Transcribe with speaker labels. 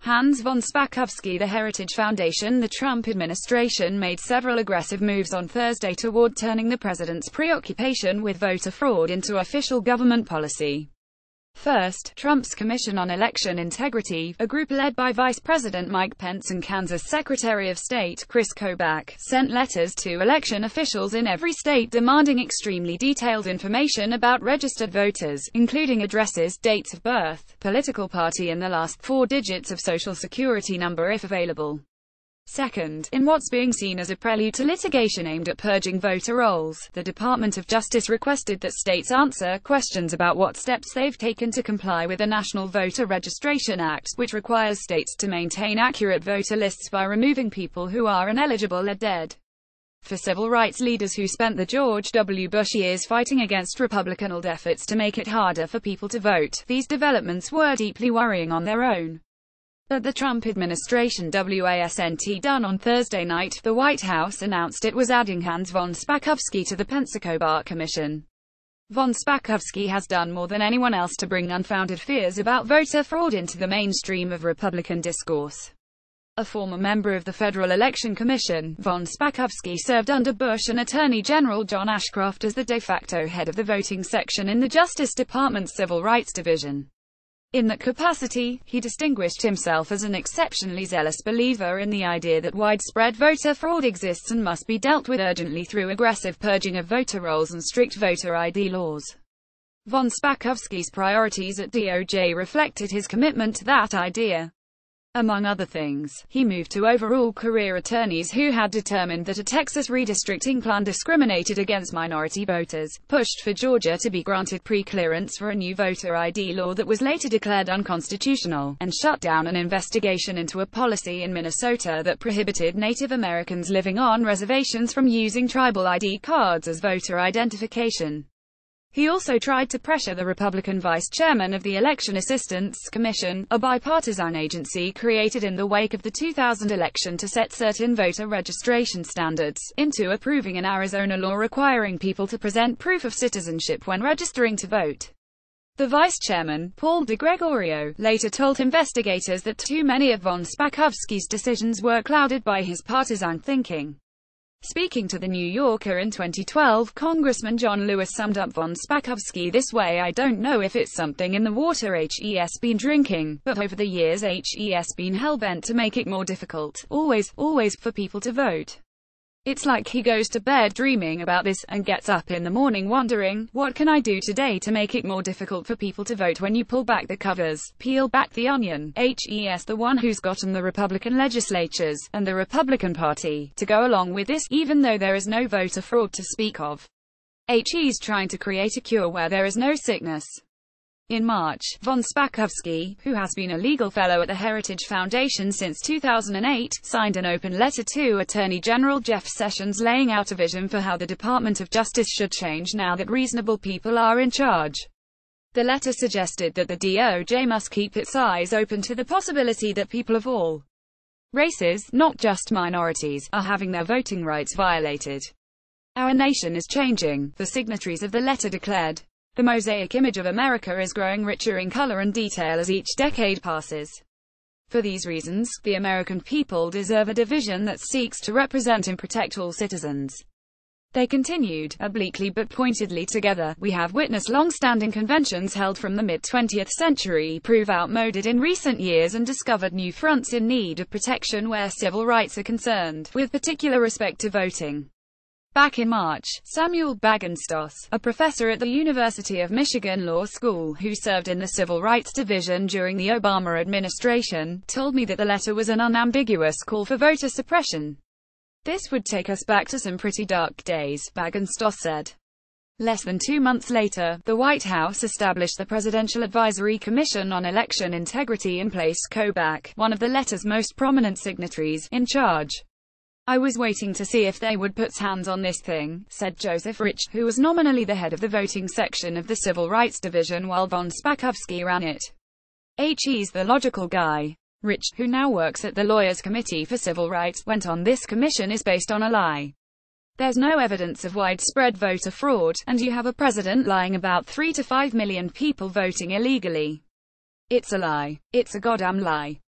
Speaker 1: Hans von Spakovsky. The Heritage Foundation. The Trump administration made several aggressive moves on Thursday toward turning the president's preoccupation with voter fraud into official government policy. First, Trump's Commission on Election Integrity, a group led by Vice President Mike Pence and Kansas Secretary of State Chris Kobach, sent letters to election officials in every state demanding extremely detailed information about registered voters, including addresses, dates of birth, political party and the last 4 digits of Social Security number if available. Second, in what's being seen as a prelude to litigation aimed at purging voter rolls, the Department of Justice requested that states answer questions about what steps they've taken to comply with the National Voter Registration Act, which requires states to maintain accurate voter lists by removing people who are ineligible or dead. For civil rights leaders who spent the George W. Bush years fighting against Republican efforts to make it harder for people to vote, these developments were deeply worrying on their own. But the Trump administration wasn't done. On Thursday night, the White House announced it was adding Hans von Spakovsky to the Pence-Kobach Commission. Von Spakovsky has done more than anyone else to bring unfounded fears about voter fraud into the mainstream of Republican discourse. A former member of the Federal Election Commission, von Spakovsky served under Bush and Attorney General John Ashcroft as the de facto head of the voting section in the Justice Department's Civil Rights Division. In that capacity, he distinguished himself as an exceptionally zealous believer in the idea that widespread voter fraud exists and must be dealt with urgently through aggressive purging of voter rolls and strict voter ID laws. Von Spakovsky's priorities at DOJ reflected his commitment to that idea. Among other things, he moved to overrule career attorneys who had determined that a Texas redistricting plan discriminated against minority voters, pushed for Georgia to be granted pre-clearance for a new voter ID law that was later declared unconstitutional, and shut down an investigation into a policy in Minnesota that prohibited Native Americans living on reservations from using tribal ID cards as voter identification. He also tried to pressure the Republican vice chairman of the Election Assistance Commission, a bipartisan agency created in the wake of the 2000 election to set certain voter registration standards, into approving an Arizona law requiring people to present proof of citizenship when registering to vote. The vice chairman, Paul DeGregorio, later told investigators that too many of von Spakovsky's decisions were clouded by his partisan thinking. Speaking to The New Yorker in 2012, Congressman John Lewis summed up von Spakovsky this way: "I don't know if it's something in the water he's been drinking, but over the years he's been hell-bent to make it more difficult, always, for people to vote. It's like he goes to bed dreaming about this, and gets up in the morning wondering, what can I do today to make it more difficult for people to vote? When you pull back the covers, peel back the onion, he's the one who's gotten the Republican legislatures, and the Republican Party, to go along with this, even though there is no voter fraud to speak of. He's trying to create a cure where there is no sickness." In March, von Spakovsky, who has been a legal fellow at the Heritage Foundation since 2008, signed an open letter to Attorney General Jeff Sessions laying out a vision for how the Department of Justice should change now that reasonable people are in charge. The letter suggested that the DOJ must keep its eyes open to the possibility that people of all races, not just minorities, are having their voting rights violated. "Our nation is changing," the signatories of the letter declared. "The mosaic image of America is growing richer in color and detail as each decade passes. For these reasons, the American people deserve a division that seeks to represent and protect all citizens." They continued, obliquely but pointedly: "Together, we have witnessed long-standing conventions held from the mid-20th century prove outmoded in recent years and discovered new fronts in need of protection where civil rights are concerned, with particular respect to voting." Back in March, Samuel Bagenstos, a professor at the University of Michigan Law School who served in the Civil Rights Division during the Obama administration, told me that the letter was an unambiguous call for voter suppression. "This would take us back to some pretty dark days," Bagenstos said. Less than 2 months later, the White House established the Presidential Advisory Commission on Election Integrity and placed Kobach, one of the letter's most prominent signatories, in charge. "I was waiting to see if they would put hands on this thing," said Joseph Rich, who was nominally the head of the voting section of the Civil Rights Division while von Spakovsky ran it. "He's the logical guy." Rich, who now works at the Lawyers Committee for Civil Rights, went on: "This commission is based on a lie. There's no evidence of widespread voter fraud, and you have a president lying about 3 to 5 million people voting illegally. It's a lie. It's a goddamn lie."